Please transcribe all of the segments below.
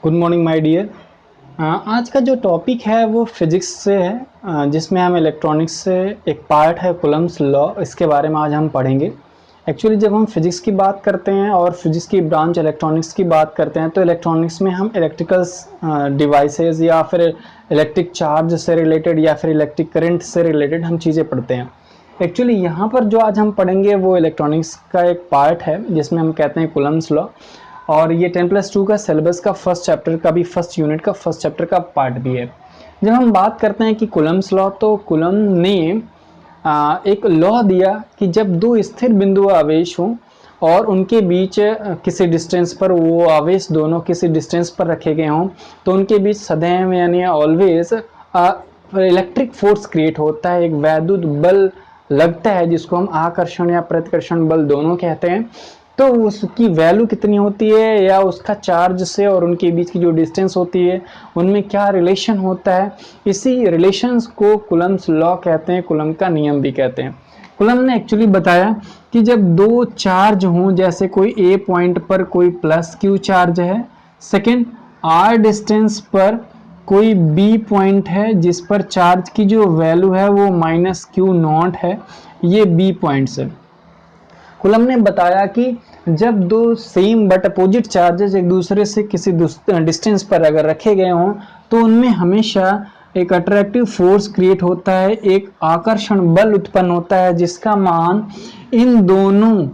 Good morning my dear. आज का जो टॉपिक है वो फिजिक्स से है, जिसमें हम इलेक्ट्रॉनिक्स से एक पार्ट है कूलम्स लॉ, इसके बारे में आज हम पढ़ेंगे। एक्चुअली जब हम फिजिक्स की बात करते हैं और फिजिक्स की ब्रांच इलेक्ट्रॉनिक्स की बात करते हैं तो इलेक्ट्रॉनिक्स में हम इलेक्ट्रिकल डिवाइसेस या फिर इलेक्ट्रिक चार्ज से रिलेटेड या फिर इलेक्ट्रिक करंट से रिलेटेड हम चीज़ें पढ़ते हैं। एक्चुअली यहाँ पर जो आज हम पढ़ेंगे वो इलेक्ट्रॉनिक्स का एक पार्ट है जिसमें हम कहते हैं कूलम्स लॉ, और ये 10+2 का सिलेबस का फर्स्ट चैप्टर का भी फर्स्ट यूनिट का फर्स्ट चैप्टर का पार्ट भी है। जब हम बात करते हैं कि कूलम्स लॉ, तो कूलम ने एक लॉ दिया कि जब दो स्थिर बिंदु आवेश हों और उनके बीच किसी डिस्टेंस पर वो आवेश दोनों किसी डिस्टेंस पर रखे गए हों तो उनके बीच सदैव यानी ऑलवेज इलेक्ट्रिक फोर्स क्रिएट होता है, एक वैद्युत बल लगता है जिसको हम आकर्षण या प्रतिकर्षण बल दोनों कहते हैं। तो उसकी वैल्यू कितनी होती है या उसका चार्ज से और उनके बीच की जो डिस्टेंस होती है उनमें क्या रिलेशन होता है, इसी रिलेशंस को कूलम्स लॉ कहते हैं, कूलम का नियम भी कहते हैं। कूलम ने एक्चुअली बताया कि जब दो चार्ज हों, जैसे कोई ए पॉइंट पर कोई प्लस क्यू चार्ज है, सेकेंड आर डिस्टेंस पर कोई बी पॉइंट है जिस पर चार्ज की जो वैल्यू है वो माइनस क्यू नॉट है, ये बी पॉइंट्स है। कूलम ने बताया कि जब दो सेम बट अपोजिट चार्जेस एक दूसरे से किसी डिस्टेंस पर अगर रखे गए हों तो उनमें हमेशा एक अट्रैक्टिव फोर्स क्रिएट होता है, एक आकर्षण बल उत्पन्न होता है जिसका मान इन दोनों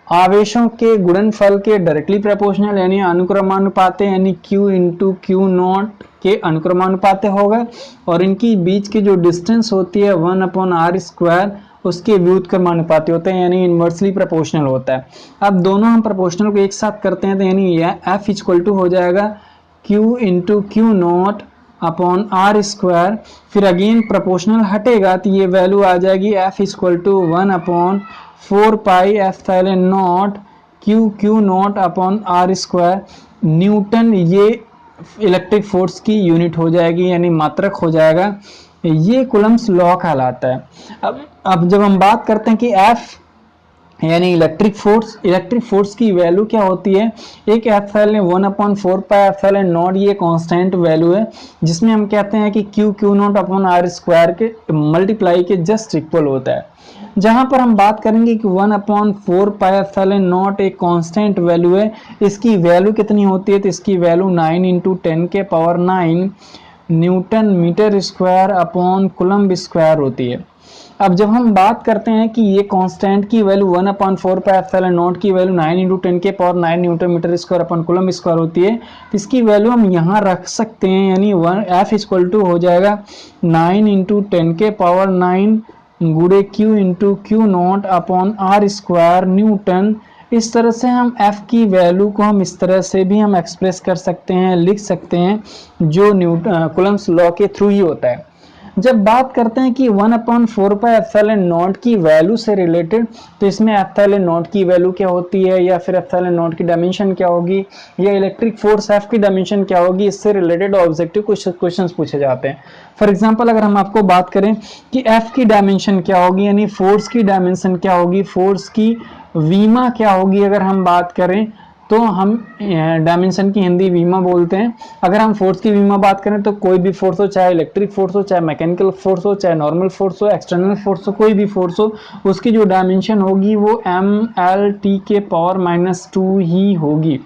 आवेशों के गुणनफल के डायरेक्टली प्रोपोर्शनल यानी अनुक्रमानुपाते यानी Q इंटू क्यू नॉट के अनुक्रमानुपाते होगा, और इनकी बीच की जो डिस्टेंस होती है 1/r² उसके व्युत्क्रमानुपाती होते हैं यानी इनवर्सली प्रोपोर्शनल होता है। अब दोनों हम प्रोपोर्शनल को एक साथ करते हैं तो यानी F इक्वल टू हो जाएगा Q into Q not upon r², फिर अगेन प्रोपोर्शनल हटेगा तो ये वैल्यू आ जाएगी F equal to 1/4πε0 Q not upon r²। Newton ये इलेक्ट्रिक फोर्स की यूनिट हो जाएगी यानी मात्रक हो जाएगा, ये कूलम्स लॉ कहलाता है। अब जब हम बात करते हैं कि F यानी इलेक्ट्रिक फोर्स की वैल्यू क्या होती है, एक एप्सिलॉन 1/4πε0 ये कांस्टेंट वैल्यू है जिसमें हम कहते हैं कि क्यू नॉट अपॉन r² के मल्टीप्लाई के जस्ट इक्वल होता है। जहां पर हम बात करेंगे कि 1/4πε0 एक कांस्टेंट वैल्यू है, इसकी वैल्यू कितनी होती है तो इसकी value 9 × 10⁹ newton metre square upon coulomb square होती है। अब जब हम बात करते हैं कि ये कांस्टेंट की वैल्यू 1/4πε0 की value 9 × 10⁹ newton metre square upon coulomb square होती है, इसकी वैल्यू हम यहाँ रख सकते हैं यानी F इक्वल टू हो जाएगा 9 × 10⁹ गुणे Q into Q not upon r² Newton. इस तरह से हम F की वैल्यू को हम इस तरह से भी हम एक्सप्रेस कर सकते हैं, लिख सकते हैं, जो कूलम्स लॉ के थ्रू ही होता है। जब बात करते हैं कि 1/4πε0 की वैल्यू से रिलेटेड, तो इसमें ε0 की वैल्यू क्या होती है या फिर ε0 की डायमेंशन क्या होगी या इलेक्ट्रिक फोर्स F की डायमेंशन क्या होगी, इससे रिलेटेड ऑब्जेक्टिव कुछ क्वेश्चंस पूछे जाते हैं। फॉर एग्जांपल अगर हम आपको बात करें कि F की डायमेंशन क्या होगी यानी फोर्स की डायमेंशन क्या होगी, फोर्स की वीमा क्या होगी, अगर हम बात करें तो हम डायमेंशन की हिंदी वीमा बोलते हैं। अगर हम फोर्स की वीमा बात करें तो कोई भी फोर्स हो, चाहे इलेक्ट्रिक फोर्स हो, चाहे मैकेनिकल फोर्स हो, चाहे नॉर्मल फोर्स हो, एक्सटर्नल फोर्स हो, कोई भी फोर्स हो, उसकी जो डायमेंशन होगी वो mLT⁻² ही होगी।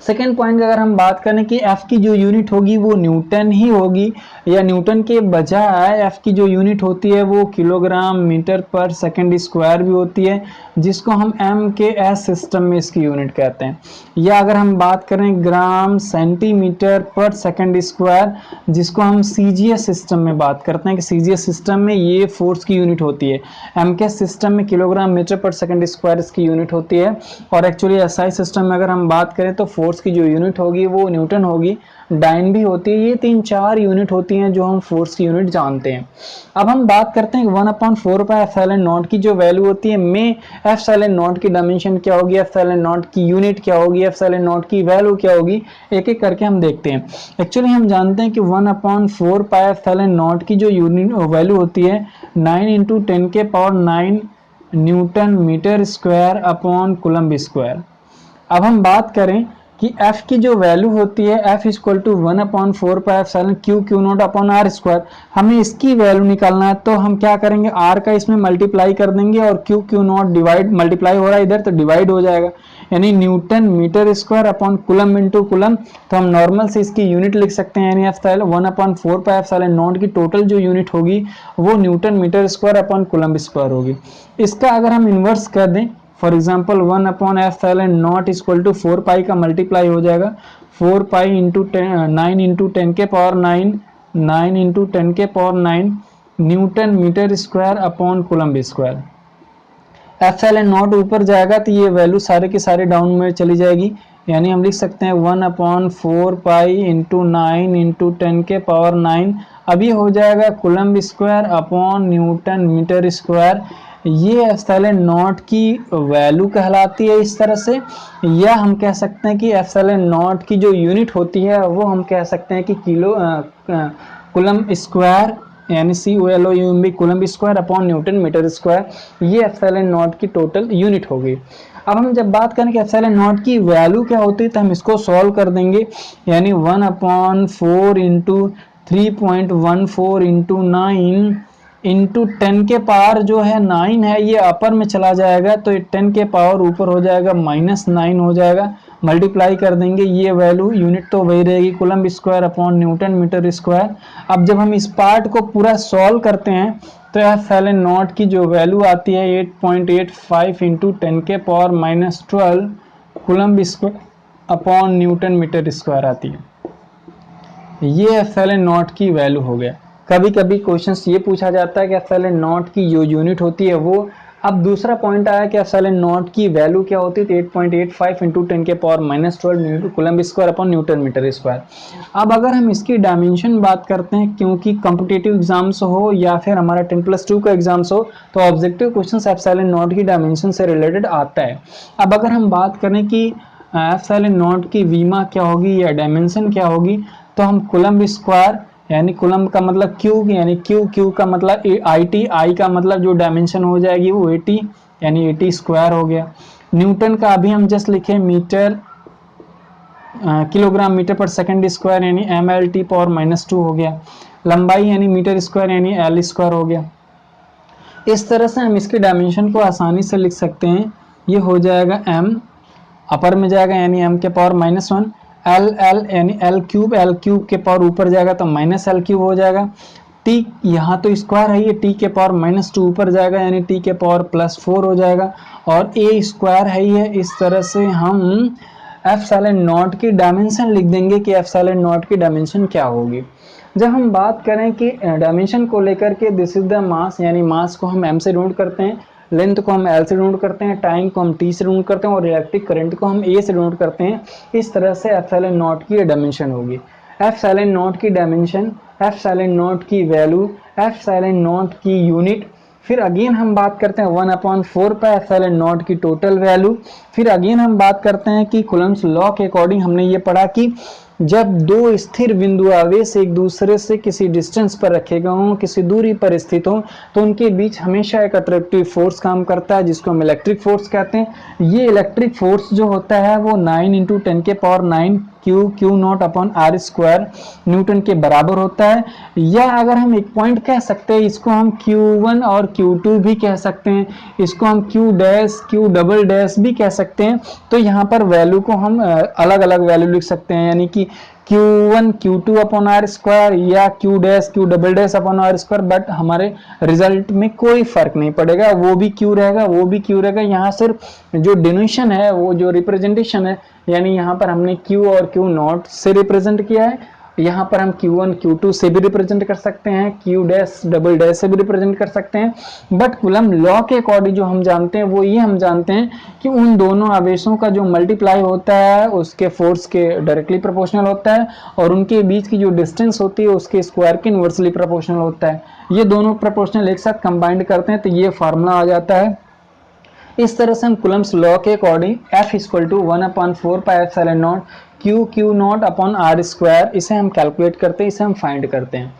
सेकेंड पॉइंट अगर हम बात करें कि F की जो यूनिट होगी वो न्यूटन ही होगी, या न्यूटन के बजाय F की जो यूनिट होती है वो किलोग्राम मीटर पर सेकंड स्क्वायर भी होती है, जिसको हम MKS सिस्टम में इसकी यूनिट कहते हैं। या अगर हम बात करें ग्राम सेंटीमीटर पर सेकंड स्क्वायर, जिसको हम CGS सिस्टम में बात करते हैं कि CGS सिस्टम में ये फोर्स की यूनिट होती है, MKS सिस्टम में किलोग्राम मीटर पर सेकंड स्क्वायर इसकी यूनिट होती है, और एक्चुअली SI सिस्टम में अगर हम बात करें तो फोर्स की जो यूनिट होगी वो न्यूटन होगी, डाइन भी होती है। ये 3-4 यूनिट होती हैं जो हम फोर्स की यूनिट जानते हैं। अब हम बात करते हैं 1/4πε0 की जो वैल्यू होती है में ε0 की डायमेंशन क्या होगी, ε0 की यूनिट क्या होगी, ε0 की वैल्यू क्या होगी, एक एक करके हम देखते हैं। एक्चुअली हम जानते हैं कि 1/4πε0 की जो यूनिट वैल्यू होती है 9 × 10⁹ newton metre square upon coulomb square. अब हम बात करें कि F की जो वैल्यू होती है F equal to 1/4 q q not upon r square, हमें इसकी वैल्यू निकालना है। तो हम क्या करेंगे, R का इसमें मल्टीप्लाई कर देंगे और q q naught divide, multiply हो रहा है इधर तो डिवाइड हो जाएगा, यानी newton metre square upon coulomb into coulomb. तो हम नॉर्मल से इसकी यूनिट लिख सकते हैं, यानी 1/4 की टोटल जो यूनिट होगी वो newton metre square upon coulomb square होगी। इसका अगर हम इन्वर्स कर दें, for example 1/f equal to 4 pi का मल्टीप्लाई हो जाएगा 4 पाई इंटू 9 इंटू 10 के पावर 9, 9 इंटू 10 के power 9 newton metre square upon coulomb square. Epsilon naught ऊपर जाएगा तो ये वैल्यू सारे के सारे डाउन में चली जाएगी, यानी हम लिख सकते हैं 1/4 पाई इंटू 9 इंटू 10 के पावर 9। अब ये हो जाएगा coulomb square upon newton metre square. ये एप्सिलॉन नॉट की वैल्यू कहलाती है इस तरह से, या हम कह सकते हैं कि एप्सिलॉन नॉट की जो यूनिट होती है वो हम कह सकते हैं कि किलो कुलम्ब स्क्वायर, यानी COLOMB coulomb square upon newton metre square. ये एप्सिलॉन नॉट की टोटल यूनिट होगी। अब हम जब बात करें कि एप्सिलॉन नॉट की वैल्यू क्या होती है तो हम इसको सॉल्व कर देंगे, यानी 1/4 इंटू 3.14 इंटू 9 इंटू 10 के पावर जो है 9 है ये अपर में चला जाएगा, तो 10 के पावर ऊपर हो जाएगा -9 हो जाएगा, मल्टीप्लाई कर देंगे, ये वैल्यू यूनिट तो वही रहेगी coulomb square upon newton metre square. अब जब हम इस पार्ट को पूरा सॉल्व करते हैं तो एप्सिलॉन नॉट की जो वैल्यू आती है 8.85 इंटू 10 के power -12 coulomb square upon newton metre square आती है। ये एप्सिलॉन नॉट की वैल्यू हो गया। कभी कभी क्वेश्चंस ये पूछा जाता है कि एप्सिलॉन नॉट की जो यूनिट होती है वो। अब दूसरा पॉइंट आया कि एप्सिलॉन नॉट की वैल्यू क्या होती है, तो 8.85 इंटू 10 के power -12 coulomb square upon newton metre square. अब अगर हम इसकी डायमेंशन बात करते हैं, क्योंकि कॉम्पिटिटिव एग्जाम्स हो या फिर हमारा 10+2 का एग्जाम्स हो तो ऑब्जेक्टिव क्वेश्चन एप्सिलॉन नॉट की डायमेंशन से रिलेटेड आता है। अब अगर हम बात करें कि एप्सिलॉन नॉट की वीमा क्या होगी या डायमेंशन क्या होगी, तो हम कुलम्ब स्क्वायर, यानी कुलम्ब का मतलब क्यू, यानी क्यू का मतलब IT, आई का मतलब जो डायमेंशन हो जाएगी वो 80, यानी 80 स्क्वायर हो गया। न्यूटन का अभी हम जस्ट लिखे मीटर, किलोग्राम मीटर पर सेकंड स्क्वायर, यानी MLT पावर -2 हो गया। लंबाई यानी मीटर स्क्वायर, यानी L स्क्वायर हो गया। इस तरह से हम इसके डायमेंशन को आसानी से लिख सकते हैं। ये हो जाएगा M अपर में जाएगा, यानी M के पावर -1, L यानी L क्यूब के पावर ऊपर जाएगा तो -L क्यूब हो जाएगा। T यहाँ तो स्क्वायर है, ये T के पावर -2 ऊपर जाएगा, यानी T के पावर +4 हो जाएगा, और A स्क्वायर है ही है। इस तरह से हम एप्सिलॉन नॉट की डायमेंशन लिख देंगे कि एप्सिलॉन नॉट की डायमेंशन क्या होगी। जब हम बात करें कि डायमेंशन को लेकर के, दिस इज द मास, यानी मास को हम M से डिनोट करते हैं, लेंथ को हम L से डिनोट करते हैं, टाइम को हम T से डिनोट करते हैं और इलेक्ट्रिक करंट को हम A से डिनोट करते हैं। इस तरह से एप्सिलॉन नॉट की डायमेंशन होगी। एप्सिलॉन नॉट की डायमेंशन, एप्सिलॉन नॉट की वैल्यू, एप्सिलॉन नॉट की यूनिट, फिर अगेन हम बात करते हैं 1/4 पर एप्सिलॉन नॉट की टोटल वैल्यू। फिर अगेन हम बात करते हैं कि कूलम्ब्स लॉ के अकॉर्डिंग हमने ये पढ़ा कि जब दो स्थिर बिंदु आवेश एक दूसरे से किसी डिस्टेंस पर रखे गए हों, किसी दूरी पर स्थित हों, तो उनके बीच हमेशा एक अट्रैक्टिव फोर्स काम करता है, जिसको हम इलेक्ट्रिक फोर्स कहते हैं। ये इलेक्ट्रिक फोर्स जो होता है वो 9 इंटू 10 के power 9 q not upon r square newton के बराबर होता है। या अगर हम एक पॉइंट कह सकते हैं, इसको हम Q1 और Q2 भी कह सकते हैं, इसको हम Q डबल डैश भी कह सकते हैं। तो यहाँ पर वैल्यू को हम अलग अलग वैल्यू लिख सकते हैं, यानी कि Q1 Q2 upon r square या Q double dash upon r square, but हमारे रिजल्ट में कोई फर्क नहीं पड़ेगा, वो भी Q रहेगा, वो भी Q रहेगा। यहाँ सिर्फ जो डिनोशन है, वो जो रिप्रेजेंटेशन है, यानी यहाँ पर हमने Q और Q नॉट से रिप्रेजेंट किया है, यहाँ पर हम Q1 Q2 से भी रिप्रेजेंट कर सकते हैं, Q डैश डबल डैश से भी रिप्रेजेंट कर सकते हैं। बट कूलम्ब लॉ के अकॉर्डिंग जो हम जानते हैं वो ये हम जानते हैं कि उन दोनों आवेशों का जो मल्टीप्लाई होता है उसके फोर्स के डायरेक्टली प्रोपोर्शनल होता है, और उनके बीच की जो डिस्टेंस होती है उसके स्क्वायर के इनवर्सली प्रोपोर्शनल होता है। ये दोनों प्रोपोर्शनल एक साथ कंबाइंड करते हैं तो ये फार्मूला आ जाता है। इस तरह से हम कूलम्ब्स लॉ के according F equal to 1/4 pi epsilon naught Q naught upon r square, इसे हम कैलकुलेट करते हैं, इसे हम फाइंड करते हैं।